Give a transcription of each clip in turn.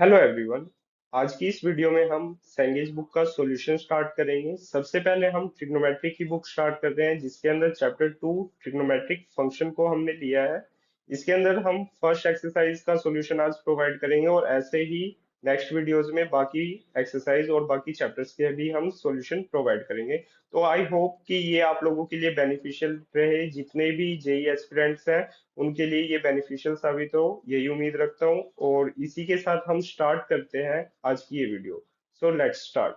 Hello everyone. आज की इस वीडियो में हम सेंगेज बुक का सॉल्यूशन स्टार्ट करेंगे। सबसे पहले हम ट्रिग्नोमेट्री की बुक स्टार्ट कर रहे हैं, जिसके अंदर चैप्टर 2 ट्रिग्नोमेट्रिक फंक्शन को हमने लिया है। इसके अंदर हम फर्स्ट एक्सरसाइज का सॉल्यूशन आज प्रोवाइड करेंगे और ऐसे ही नेक्स्ट वीडियोस में बाकी एक्सरसाइज और बाकी चैप्टर्स के भी हम सॉल्यूशन प्रोवाइड करेंगे। तो आई होप कि ये आप लोगों के लिए बेनिफिशियल रहे। जितने भी जेई एस्पिरेंट्स हैं उनके लिए ये बेनिफिशियल साबित हो, यही उम्मीद रखता हूँ। और इसी के साथ हम स्टार्ट करते हैं आज की ये video. So let's start.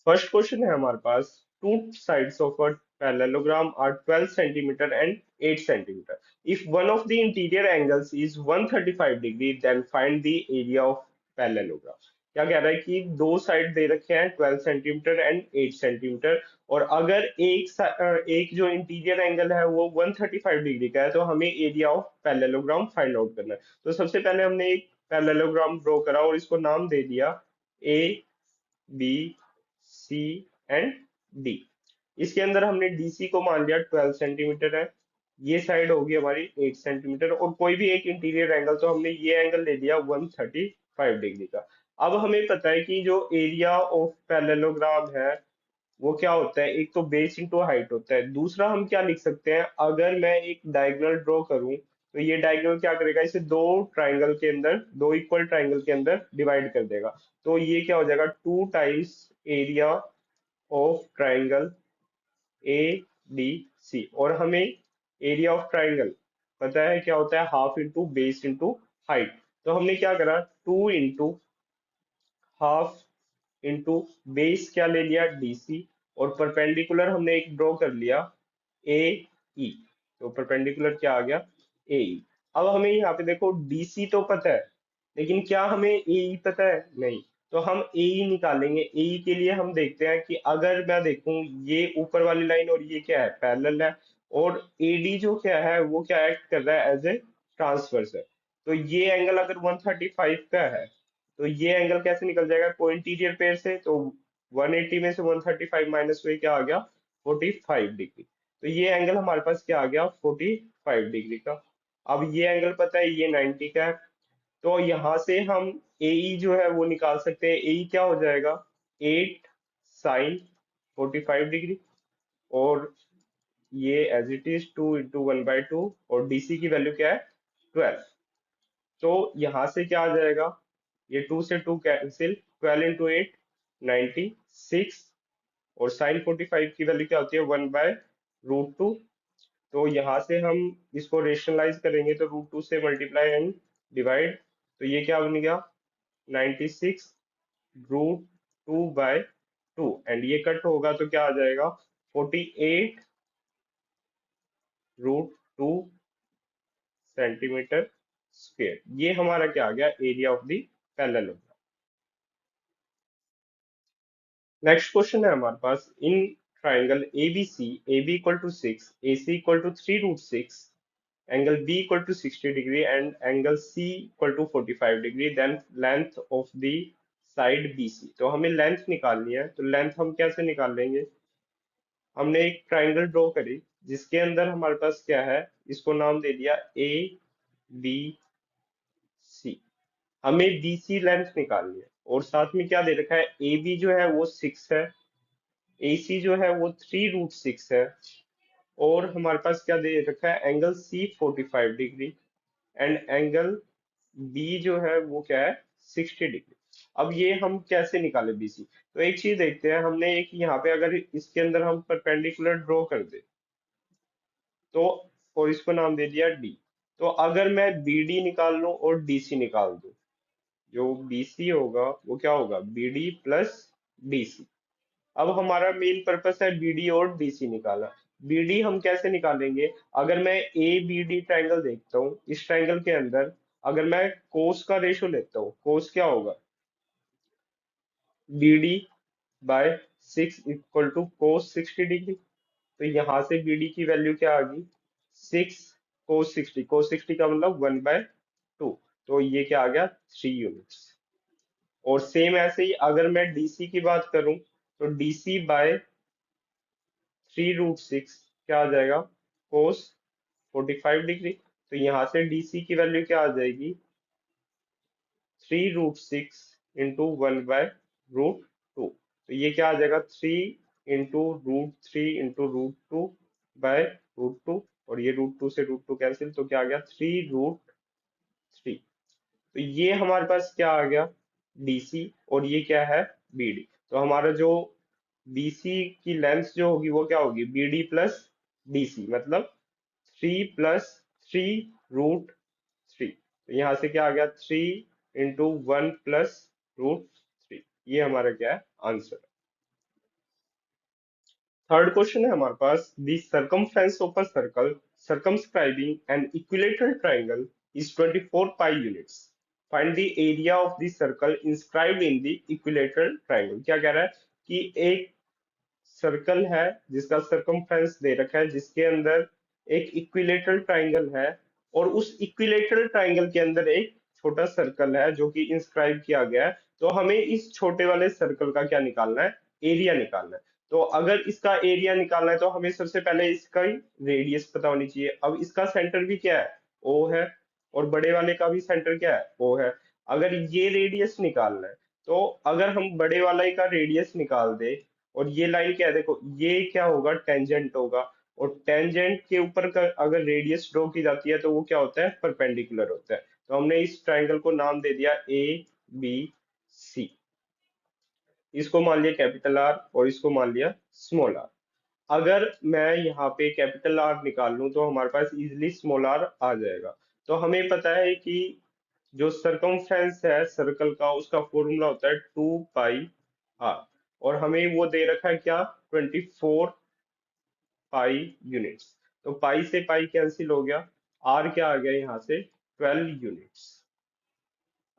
First question है हमारे पास। Two sides of a parallelogram are 12 centimeter and 8 centimeter. If one of the interior angles is 135 degree, then find the area of parallelogram. क्या कह रहा है कि दो साइड दे रखे हैं 12 सेंटीमीटर एंड 8 सेंटीमीटर, और अगर एक जो इंटीरियर एंगल है वो 135 डिग्री का है, तो हमें area of parallelogram find out करना है। तो सबसे पहले हमने एक पैरेललोग्राम ड्रॉ करा और इसको नाम दे दिया A B C and D. इसके अंदर हमने डीसी को मान लिया 12 सेंटीमीटर है, ये साइड होगी हमारी 8 सेंटीमीटर, और कोई भी एक इंटीरियर एंगल, तो हमने ये एंगल ले लिया 135 डिग्री का। अब हमें पता है कि जो एरिया ऑफ पैरेललोग्राम है वो क्या होता है, एक तो बेस इंटू हाइट होता है। दूसरा हम क्या लिख सकते हैं, अगर मैं एक डायगोनल ड्रॉ करूं तो ये डायगोनल क्या करेगा, इसे दो ट्राइंगल के अंदर, दो इक्वल ट्राइंगल के अंदर डिवाइड कर देगा। तो ये क्या हो जाएगा, 2 times area of triangle A D C. और हमें एरिया ऑफ ट्राइंगल पता है क्या होता है, half into base into height. तो हमने क्या करा, 2 इंटू हाफ इंटू बेस क्या ले लिया, डीसी, और परपेंडिकुलर हमने एक ड्रॉ कर लिया ए ई। तो परपेंडिकुलर क्या आ गया, ए ई। अब हमें यहाँ पे देखो डीसी तो पता है, लेकिन क्या हमें ए ई पता है, नहीं। तो हम ए ई निकालेंगे। ए ई के लिए हम देखते हैं कि अगर मैं देखूं ये ऊपर वाली लाइन और ये क्या है, पैरेलल है, और एडी जो क्या है वो क्या एक्ट कर रहा है, एज ए ट्रांसवर्स है। तो ये एंगल अगर 135 का है, तो ये एंगल कैसे निकल जाएगा, को इंटीरियर पेयर से। तो 180 में से 135 माइनस हुए, क्या आ गया, 45 डिग्री। तो ये एंगल हमारे पास क्या आ गया, 45 डिग्री का। अब ये एंगल पता है ये 90 का है, तो यहाँ से हम AE जो है वो निकाल सकते हैं। AE क्या हो जाएगा, 8 sin 45 डिग्री, और ये एज इट इज 2 इंटू 1/2, और DC की वैल्यू क्या है, 12। तो यहाँ से क्या आ जाएगा, ये 2 से 2 कैंसिल, 12 इंटू 8, 96। और sin 45 की वैल्यू क्या होती है, 1/√2। तो यहाँ से हम इसको रेशनलाइज करेंगे तो √2 से मल्टीप्लाई एंड डिवाइड। तो ये क्या बन गया, 96√2/2, एंड ये कट होगा तो क्या आ जाएगा, 48√2 सेंटीमीटर स्क्वेयर। ये हमारा क्या आ गया, area of the parallelogram. Next question है हमारे पास। In triangle ABC, AB equal to 6, AC equal to 3√6, angle B equal to 60 degree and angle C equal to 45 degree, then length of the side BC। तो हमें length निकालनी है, तो length हम कैसे निकाल लेंगे, हमने एक ट्राइंगल ड्रॉ करी जिसके अंदर हमारे पास क्या है, इसको नाम दे दिया ABC। हमें BC लेंथ निकालनी है, और साथ में क्या दे रखा है, AB जो है वो 6 है, AC जो है वो 3√6 है, और हमारे पास क्या दे रखा है, angle C 45 degree, and angle B जो है वो क्या है, 60 डिग्री। अब ये हम कैसे निकाले BC, तो एक चीज देखते हैं। हमने एक यहाँ पे अगर इसके अंदर हम परपेंडिकुलर ड्रॉ कर दे तो, और इसको नाम दे दिया D। तो अगर मैं BD निकाल लूं और DC निकाल दूं, जो BC होगा वो क्या होगा, BD प्लस DC। अब हमारा मेन पर्पस है BD और DC निकाला। BD हम कैसे निकालेंगे, अगर मैं ABD ट्राइंगल देखता हूँ, इस ट्राइंगल के अंदर अगर मैं कोस का रेशो लेता हूँ, कोस क्या होगा, BD/6 equal to cos 60 degree. तो यहाँ से BD की वैल्यू क्या आ गई, 6 cos 60। cos 60 का मतलब 1/2। तो ये क्या आ गया, 3 यूनिट्स। और सेम ऐसे ही अगर मैं DC की बात करूं, तो DC/3√6 क्या आ जाएगा, कोस 45 डिग्री। तो यहाँ से डीसी की वैल्यू क्या आ जाएगी, 3√6 इंटू 1/√2। तो ये क्या आ जाएगा, 3 इंटू √3 इंटू √2/√2, और ये √2 से √2 कैंसिल, तो क्या आ गया, 3√3। तो ये हमारे पास क्या आ गया, डीसी, और ये क्या है, बीडी। तो हमारा जो बीसी की लेंथ जो होगी वो क्या होगी, बीडी प्लस डीसी, मतलब 3 + 3√3। तो यहाँ से क्या आ गया, 3 इंटू 1 + √3। ये हमारा क्या है, आंसर। थर्ड क्वेश्चन है हमारे पास, the circumference of a circle circumscribing an equilateral triangle is 24 pi units. Find the area of the circle inscribed in the equilateral triangle। क्या कह रहा है कि एक सर्कल है जिसका सरकमफ्रेंस दे रखा है, जिसके अंदर एक इक्विलेटरल ट्राइंगल है, और उस इक्विलेटरल ट्राइंगल के अंदर एक छोटा सर्कल है जो कि इंस्क्राइब किया गया है। तो हमें इस छोटे वाले सर्कल का क्या निकालना है, एरिया निकालना है। तो अगर इसका एरिया निकालना है तो हमें सबसे पहले इसका ही रेडियस पता होनी चाहिए। अब इसका सेंटर भी क्या है, ओ है, और बड़े वाले का भी सेंटर क्या है, ओ है। अगर ये रेडियस निकालना है, तो अगर हम बड़े वाले का रेडियस निकाल दे, और ये लाइन क्या है, देखो ये क्या होगा, टेंजेंट होगा। और टेंजेंट के ऊपर का अगर रेडियस ड्रॉ की जाती है तो वो क्या होता है, परपेंडिकुलर होता है। तो हमने इस ट्राइंगल को नाम दे दिया ए बी सी। इसको मान लिया कैपिटल आर और इसको मान लिया स्मॉल आर। अगर मैं यहाँ पे कैपिटल आर निकाल लूं तो हमारे पास इजिली स्मॉल आर आ जाएगा। तो हमें पता है कि जो सरकमफ्रेंस है सर्कल का, उसका फॉर्मूला होता है 2 पाई आर। और हमें वो दे रखा है क्या, 24 पाई यूनिट्स। तो पाई से पाई कैंसिल हो गया, आर क्या आ गया यहाँ से, 12 यूनिट्स।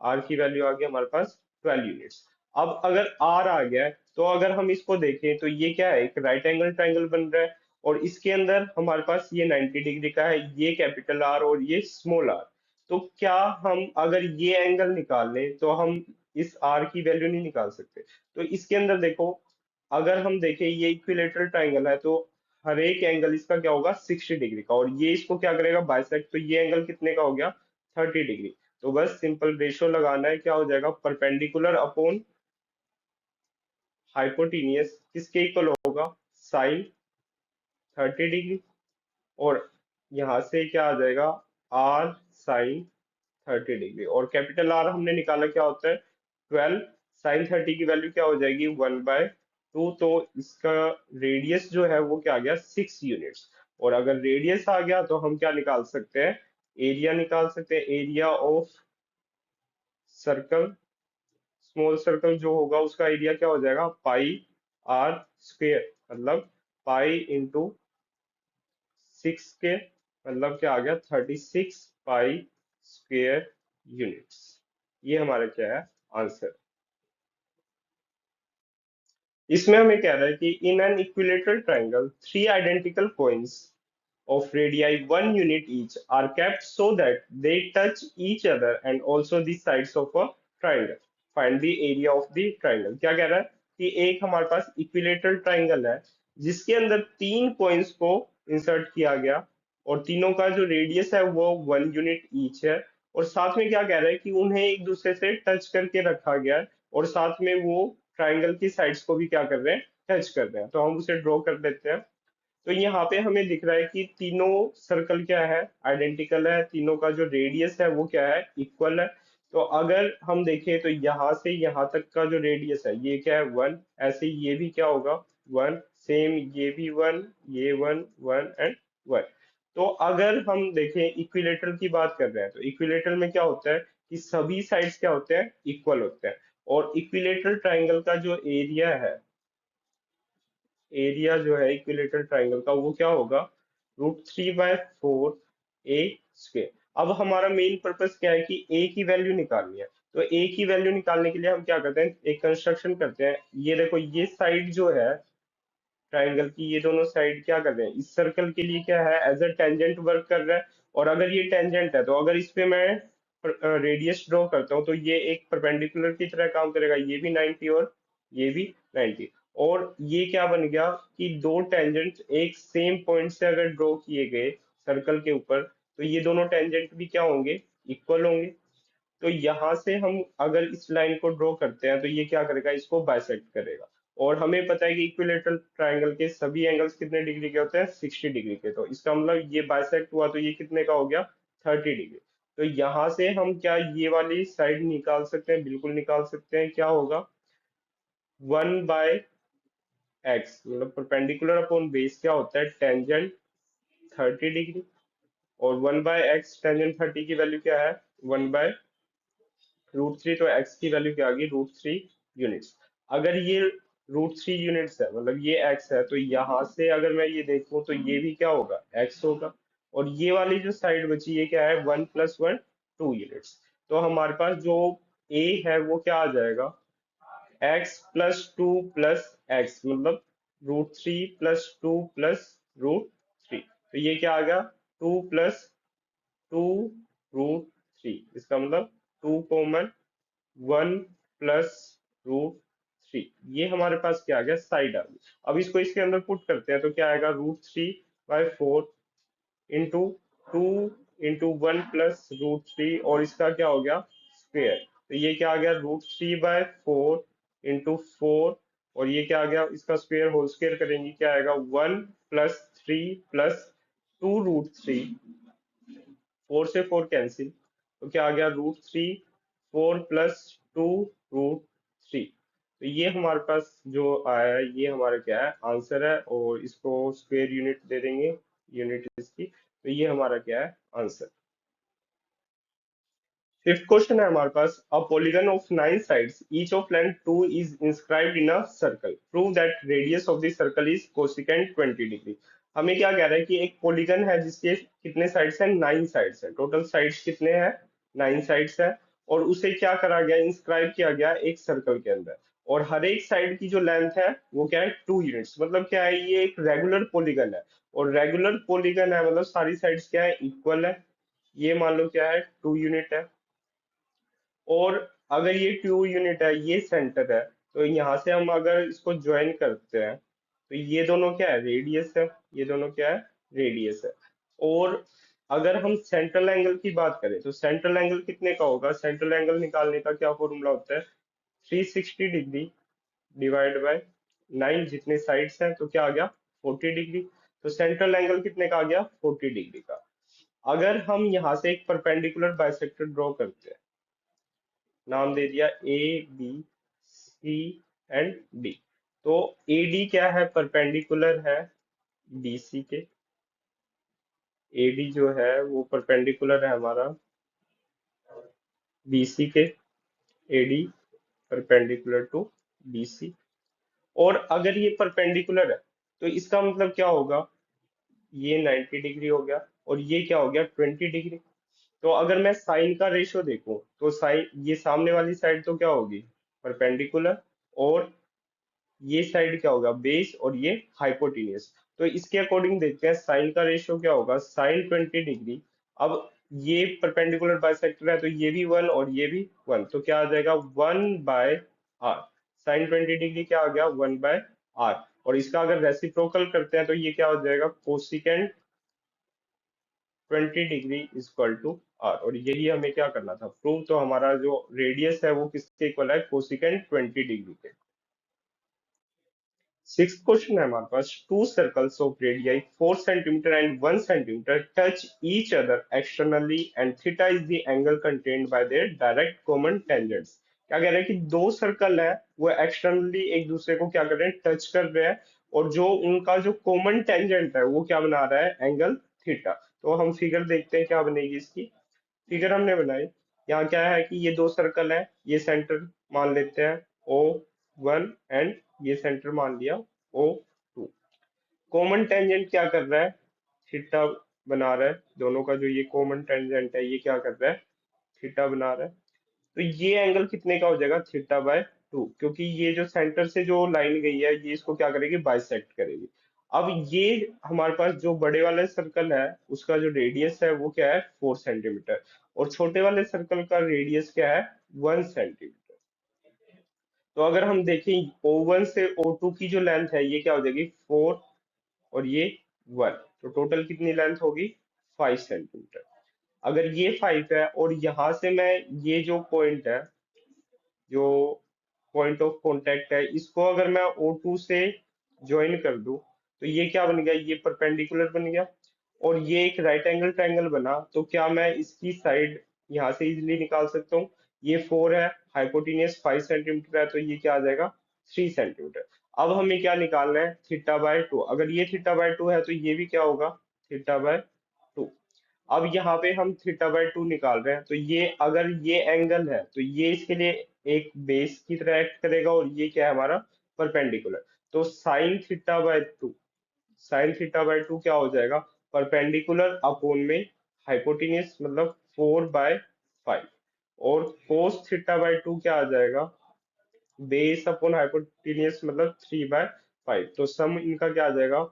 आर की वैल्यू आ गई हमारे पास 12 यूनिट्स। अब अगर आर आ गया है, तो अगर हम इसको देखें तो ये क्या है, एक राइट एंगल ट्राइंगल बन रहा है, और इसके अंदर हमारे पास ये 90 डिग्री का है, ये कैपिटल आर और ये स्मॉल आर। तो क्या हम अगर ये एंगल निकाल लें तो हम इस आर की वैल्यू नहीं निकाल सकते। तो इसके अंदर देखो, अगर हम देखें ये इक्विलेटरल ट्राइंगल है, तो हर एक एंगल इसका क्या होगा, 60 डिग्री का, और ये इसको क्या करेगा, बाइसेक्ट। तो ये एंगल कितने का हो गया, 30 डिग्री। तो बस सिंपल रेशो लगाना है, क्या हो जाएगा, परपेंडिकुलर अपॉन हाइपोटेनियस किसके इक्वल होगा, साइन 30 डिग्री। और यहाँ से क्या आ जाएगा, आर साइन 30 डिग्री। और कैपिटल आर हमने निकाला क्या होता है, 12 sin 30 की वैल्यू क्या हो जाएगी, 1/2। तो इसका रेडियस जो है वो क्या आ गया, 6 यूनिट्स। और अगर रेडियस आ गया तो हम क्या निकाल सकते हैं, एरिया निकाल सकते हैं। Area of circle, small circle जो होगा उसका एरिया क्या हो जाएगा, पाई r² मतलब पाई इंटू 6 के, मतलब क्या आ गया, 36 पाई² यूनिट्स। ये हमारा क्या है, आंसर। इसमें हमें कह रहा है कि in an equilateral triangle three identical points of radii 1 unit each are kept so that they touch each other and also the sides of a triangle. Find the area of the triangle। क्या कह रहा है कि एक हमारे पास equilateral triangle है जिसके अंदर 3 पॉइंट्स को इंसर्ट किया गया, और तीनों का जो रेडियस है वो 1 यूनिट ईच है। और साथ में क्या कह रहा है कि उन्हें एक दूसरे से टच करके रखा गया है, और साथ में वो ट्राइंगल की साइड्स को भी क्या कर रहे हैं, टच कर रहे हैं। तो हम उसे ड्रॉ कर देते हैं। तो यहाँ पे हमें दिख रहा है कि तीनों सर्कल क्या है, आइडेंटिकल है, तीनों का जो रेडियस है वो क्या है, इक्वल है। तो अगर हम देखें तो यहाँ से यहाँ तक का जो रेडियस है ये क्या है, 1। ऐसे ही ये भी क्या होगा, 1। सेम ये भी 1, ये 1, 1 एंड 1। तो अगर हम देखें इक्विलेटरल की बात कर रहे हैं, तो इक्विलेटरल में क्या होता है कि सभी साइड्स क्या होते हैं, इक्वल होते हैं। और इक्विलेटरल ट्राइंगल का जो एरिया है, एरिया जो है इक्विलेटरल ट्राइंगल का वो क्या होगा, √3/4 a²। अब हमारा मेन पर्पस क्या है कि ए की वैल्यू निकालनी है। तो ए की वैल्यू निकालने के लिए हम क्या करते हैं, एक कंस्ट्रक्शन करते हैं। ये देखो, ये साइड जो है ट्राइंगल की, ये दोनों साइड क्या कर रहे हैं, इस सर्कल के लिए क्या है, एज अ टेंजेंट वर्क कर रहा है। और अगर ये टेंजेंट है तो अगर इस पे मैं रेडियस ड्रॉ करता हूँ तो ये एक परपेंडिकुलर की तरह काम करेगा, ये भी 90 और ये भी 90। और ये क्या बन गया कि दो टेंजेंट एक सेम पॉइंट से अगर ड्रॉ किए गए सर्कल के ऊपर, तो ये दोनों टेंजेंट भी क्या होंगे, इक्वल होंगे। तो यहाँ से हम अगर इस लाइन को ड्रॉ करते हैं तो ये क्या करेगा, इसको बाइसेक्ट करेगा। और हमें पता है कि इक्विलेटरल ट्रायंगल के सभी एंगल्स कितने डिग्री के होते हैं, 60 डिग्री के। तो इसका मतलब ये बाइसेक्ट हुआ तो ये कितने का हो गया, 30 डिग्री। तो यहाँ से हम क्या ये वाली साइड निकाल सकते हैं, बिल्कुल निकाल सकते हैं। क्या होगा, 1/x, मतलब परपेंडिकुलर अपॉन बेस क्या होता है, टेंजेंट 30 डिग्री। और 1/x, टेंजेंट 30 की वैल्यू क्या है, 1/√3। तो x की वैल्यू क्या आ गई, √3 यूनिट्स। अगर ये √3 यूनिट्स है, मतलब ये x है, तो यहाँ से अगर मैं ये देखूं तो ये भी क्या होगा, x होगा। और ये वाली जो साइड बची ये क्या है, 1+1, 2 यूनिट्स। तो हमारे पास जो a है वो क्या आ जाएगा, x+2+x, मतलब √3+2+√3। तो ये क्या आ गया, 2+2√3। इसका मतलब 2 कॉमन, 1+√3। ये हमारे पास क्या आ गया, साइड आ गई। अब इसको इसके अंदर पुट करते हैं तो क्या आएगा, √3/4 इंटू 2 इंटू 1+√3, और इसका क्या हो गया, स्क्वेयर। तो ये क्या आ गया, √3/4 इंटू 4, और ये क्या आ गया, इसका स्क्वेयर, होल स्क्वेयर करेंगे क्या आएगा, 1+3+2√3। 4 से 4 कैंसिल, तो क्या आ गया, √3, 4+2√3। तो ये हमारे पास जो आया है ये हमारा क्या है, आंसर है। और इसको स्क्वायर यूनिट दे देंगे, यूनिट इसकी। तो ये हमारा क्या है, आंसर। फिफ्थ क्वेश्चन है हमारे पास, a polygon of 9 sides each of length 2 is inscribed in a circle, prove that radius of the circle is cosecant 20 degree. हमें क्या कह रहा है कि एक पॉलीगन है जिसके कितने साइड्स हैं, 9 साइड्स है। टोटल साइड्स कितने हैं, 9 साइड्स है। और उसे क्या करा गया, इंस्क्राइब किया गया एक सर्कल के अंदर। और हर एक साइड की जो लेंथ है वो क्या है, 2 यूनिट्स। मतलब क्या है, ये एक रेगुलर पॉलीगन है। और रेगुलर पॉलीगन है मतलब सारी साइड्स क्या है, इक्वल है। ये मान लो क्या है, 2 यूनिट है। और अगर ये 2 यूनिट है, ये सेंटर है, तो यहाँ से हम अगर इसको ज्वाइन करते हैं तो ये दोनों क्या है, रेडियस है। ये दोनों क्या है, रेडियस है। और अगर हम सेंट्रल एंगल की बात करें तो सेंट्रल एंगल कितने का होगा, सेंट्रल एंगल निकालने का क्या फॉर्मूला होता है, 360 डिग्री डिवाइड बाय 9, जितने साइड्स हैं तो क्या आ गया, 40 डिग्री। तो सेंट्रल एंगल कितने का आ गया, 40 डिग्री का। अगर हम यहाँ से एक परपेंडिकुलर बाइसेक्टर ड्रॉ करते हैं, नाम दे दिया A B C and D। तो AD क्या है, परपेंडिकुलर है BC के। AD जो है वो परपेंडिकुलर है हमारा BC के। AD perpendicular to BC। और अगर ये परपेंडिकुलर है तो इसका मतलब क्या होगा, ये 90 डिग्री हो गया और ये क्या हो गया, 20 डिग्री। तो अगर मैं साइन का रेशो देखूं तो साइन, ये सामने वाली साइड तो क्या होगी, परपेंडिकुलर। और ये साइड क्या होगा, बेस, और ये हाइपोटेन्यूस। तो इसके अकॉर्डिंग देखते हैं साइन का रेशियो क्या होगा, साइन 20 डिग्री। अब ये परपेंडिकुलर बाइसेक्टर है तो ये भी 1 और ये भी 1, तो क्या आ जाएगा, 1/r। साइन 20 डिग्री क्या आ गया, 1/r। और इसका अगर रेसिप्रोकल करते हैं तो ये क्या हो जाएगा, cosecant 20 degree equal to r. और यही हमें क्या करना था, प्रूव। तो हमारा जो रेडियस है वो किसके इक्वल है, कोसिकेंट 20 डिग्री के। सिक्स्थ क्वेश्चन है हमारे पास, two circles of radii 4 centimetre and 1 centimetre touch each other externally and theta is the angle contained by their direct common tangents. क्या कह रहे हैं कि दो सर्कल है वो एक्सटर्नली एक दूसरे को क्या कर रहे हैं, टच कर रहे हैं। और जो उनका जो कॉमन टेंजेंट है वो क्या बना रहा है, एंगल थीटा। तो हम फिगर देखते हैं क्या बनेगी इसकी। फिगर हमने बनाई, यहाँ क्या है कि ये दो सर्कल है, ये सेंटर मान लेते हैं O1, एंड ये सेंटर मान लिया O2। कॉमन टेंजेंट क्या कर रहा है, थीटा बना रहा है। दोनों का जो ये कॉमन टेंजेंट है ये क्या कर रहा है, थीटा बना रहा है। तो ये एंगल कितने का हो जाएगा, थीटा/2, क्योंकि ये जो सेंटर से जो लाइन गई है ये इसको क्या करेगी, बाइसेक्ट करेगी। अब ये हमारे पास जो बड़े वाले सर्कल है उसका जो रेडियस है वो क्या है, 4 सेंटीमीटर। और छोटे वाले सर्कल का रेडियस क्या है, 1 सेंटीमीटर। तो अगर हम देखें O1 से O2 की जो लेंथ है ये क्या हो जाएगी 4 और ये 1, तो टोटल कितनी लेंथ होगी 5 सेंटीमीटर। अगर ये 5 है और यहां से मैं ये जो पॉइंट है, जो पॉइंट ऑफ कांटेक्ट है, इसको अगर मैं O2 से ज्वाइन कर दूं तो ये क्या बन गया, ये परपेंडिकुलर बन गया और ये एक राइट एंगल ट्रायंगल बना। तो क्या मैं इसकी साइड यहाँ से इजीली निकाल सकता हूँ। ये 4 है, हाइपोटेनियस 5 सेंटीमीटर है, तो ये क्या आ जाएगा 3 सेंटीमीटर। अब हमें क्या निकालना है थीटा/2। अगर ये थीटा/2 है तो ये भी क्या होगा थीटा/2। अब यहाँ पे हम थीटा/2 निकाल रहे हैं, तो ये अगर ये एंगल है तो ये इसके लिए एक बेस की तरह एक्ट करेगा और ये क्या है हमारा परपेंडिकुलर। तो साइन थीटा बाय टू क्या हो जाएगा परपेंडिकुलर अपॉन में हाइपोटेन्यूज मतलब 4/5 और कोस थीटा/2 क्या आ जाएगा बेस अपॉन हाइपोटेन्यूज मतलब 3/5। तो सम इनका क्या आ जाएगा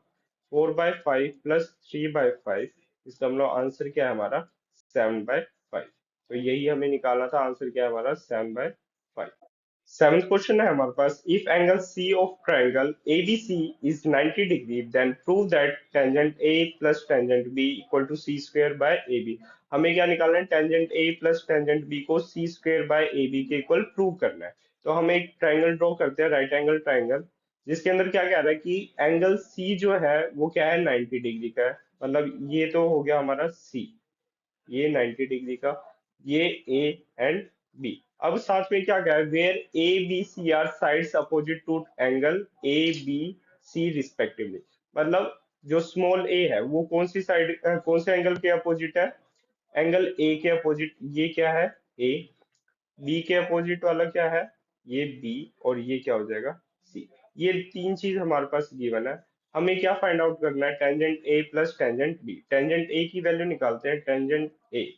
4/5 प्लस 3/5। इसका मतलब आंसर क्या है हमारा 7/5। तो यही हमें निकालना था, आंसर क्या है हमारा 7/5। सेवेंथ क्वेश्चन है हमारे पास, if angle C of triangle ABC is 90 degree then prove that tangent A plus tangent B equal to c square by A b. हमें क्या निकालना है tangent A plus tangent B को c square by A b के equal prove करना है। तो हम एक ट्रायंगल ड्रॉ करते हैं, राइट एंगल ट्रायंगल, जिसके अंदर क्या कह रहा है कि एंगल सी जो है वो क्या है 90 डिग्री का है। मतलब ये तो हो गया हमारा सी, ये 90 डिग्री का, ये ए एंड बी। अब साथ में क्या क्या है where A B C are sides opposite to angle A B C respectively. मतलब जो स्मॉल ए है वो कौन सी साइड कौन से एंगल के अपोजिट है, एंगल ए के अपोजिट। ये क्या है ए, बी के अपोजिट वाला क्या है ये बी, और ये क्या हो जाएगा सी। ये तीन चीज हमारे पास गिवन है। हमें क्या फाइंड आउट करना है tangent A plus tangent B. Tangent A की वैल्यू निकालते हैं, टेंजेंट ए,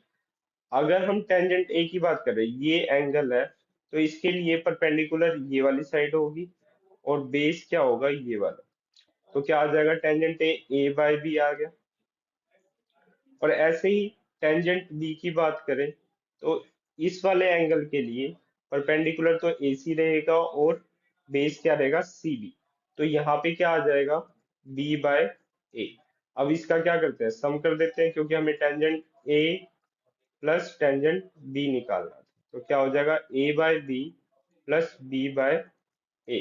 अगर हम टेंजेंट ए की बात करें ये एंगल है तो इसके लिए परपेंडिकुलर ये वाली साइड होगी और बेस क्या होगा ये वाला। तो क्या आ जाएगा tangent A a by b आ गया। और ऐसे ही टेंजेंट बी की बात करें तो इस वाले एंगल के लिए परपेंडिकुलर तो ए सी रहेगा और बेस क्या रहेगा सी बी। तो यहाँ पे क्या आ जाएगा बी बाय ए। अब इसका क्या करते हैं सम कर देते हैं, क्योंकि हमें tangent A plus tangent B निकालना था। तो क्या हो जाएगा a by b plus b by a.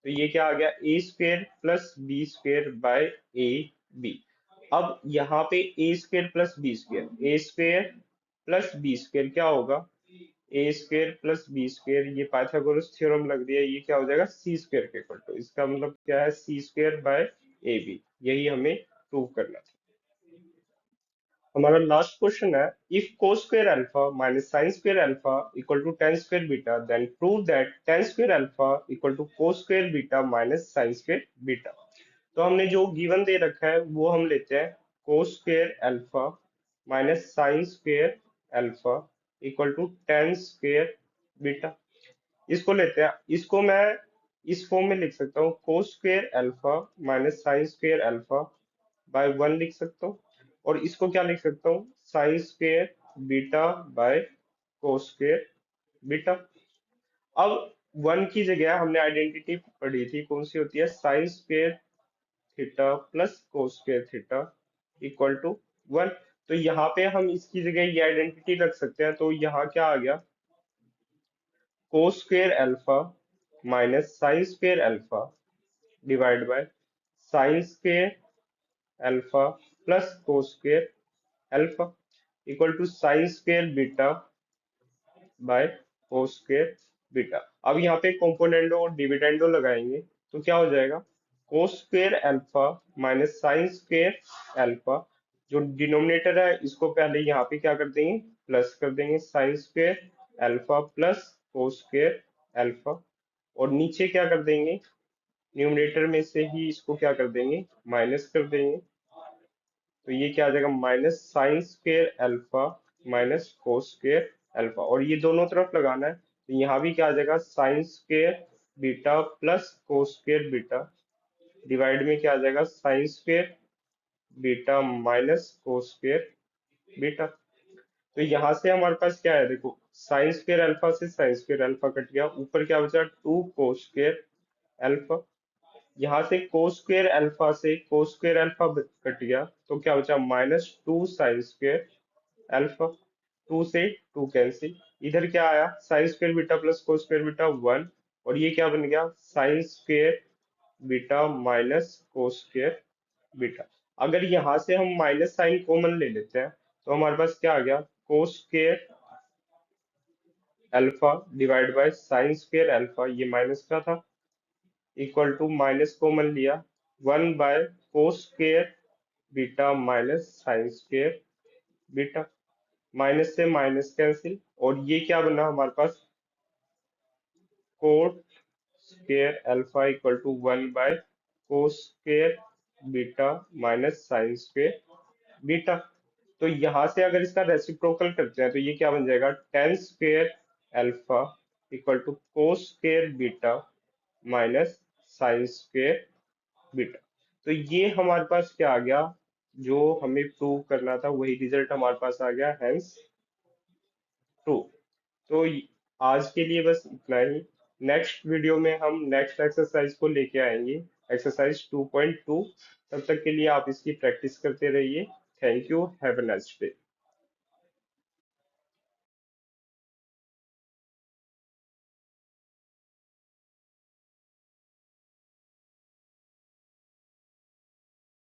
तो ये क्या आ गया a square plus b square by A b. अब यहाँ पे a square plus b square, a square plus b square क्या होगा a square plus b square, ये पाइथागोरस थ्योरम लग रही है, ये क्या हो जाएगा सी स्क्वेयर के इक्वल टू। इसका मतलब क्या है C square by A B, यही हमें प्रूव करना था। हमारा लास्ट क्वेश्चन है, if cos square alpha minus sin square alpha equal to tan square beta then prove that tan square alpha equal to cos square beta minus sin square beta. तो हमने जो given दे रखा है वो हम लेते हैं cos square alpha minus sin square alpha equal to tan square beta. इसको लेते हैं, इसको मैं इस फॉर्म में लिख सकता हूँ cos square alpha minus sin square alpha by 1 लिख सकता हूँ। और इसको क्या लिख सकता हूँ sign square beta by cos square beta. अब 1 की जगह हमने आइडेंटिटी पढ़ी थी कौन सी होती है sine square theta plus cos square theta equal to 1। तो यहाँ पे हम इसकी जगह ये आइडेंटिटी रख सकते हैं। तो यहाँ क्या आ गया cos square alpha minus sine square alpha divide by sine square alpha plus cos square alpha equal to sine square beta by cos square beta. अब यहाँ पे कंपोनेंडो और डिविडेंडो लगाएंगे तो क्या हो जाएगा कोस square alpha minus sine square alpha. जो डिनोमिनेटर है इसको पहले यहाँ पे क्या कर देंगे प्लस कर देंगे sign square alpha plus cos square alpha. और नीचे क्या कर देंगे न्यूमरेटर में से ही इसको क्या कर देंगे माइनस कर देंगे। तो ये क्या आ जाएगा minus sine square alpha minus cos square alpha, और ये दोनों तरफ लगाना है तो यहाँ भी क्या आ जाएगा sign square beta plus cos square beta divide में क्या आ जाएगा sign square beta minus cos square beta. तो यहाँ से हमारे पास क्या है, देखो साइन स्क्वायर अल्फा से साइन स्क्वायर अल्फा कट गया, ऊपर क्या बचा 2 cos स्क्वायर अल्फा। यहाँ से cos स्क्वायर अल्फा से cos स्क्वायर अल्फा कट गया, तो क्या बचा -2 sin स्क्वायर अल्फा। 2 से 2 कैंसिल, इधर क्या आया sign square beta plus cos square beta 1, और ये क्या बन गया sign square beta minus cos square beta. अगर यहाँ से हम माइनस साइन कॉमन ले लेते हैं, तो हमारे पास क्या आ गया cos square alpha divide by sine square alpha, ये माइनस का था, इक्वल टू माइनस कॉमन लिया 1/cos square beta minus sine square beta. Minus से माइनस कैंसिल, और ये क्या बना हमारे पास cot square alpha equal to 1/cos square beta minus sine square beta. तो यहाँ से अगर इसका रेसिप्रोकल करते हैं, तो ये क्या बन जाएगा tan square alpha equal to cos square beta minus sine square beta. तो ये हमारे पास क्या आ गया, जो हमें प्रूव करना था वही रिजल्ट हमारे पास आ गया, हेंस ट्रू। तो आज के लिए बस इतना ही। नेक्स्ट वीडियो में हम नेक्स्ट एक्सरसाइज को लेके आएंगे, एक्सरसाइज 2.2। तब तक के लिए आप इसकी प्रैक्टिस करते रहिए। Thank you, have a nice day.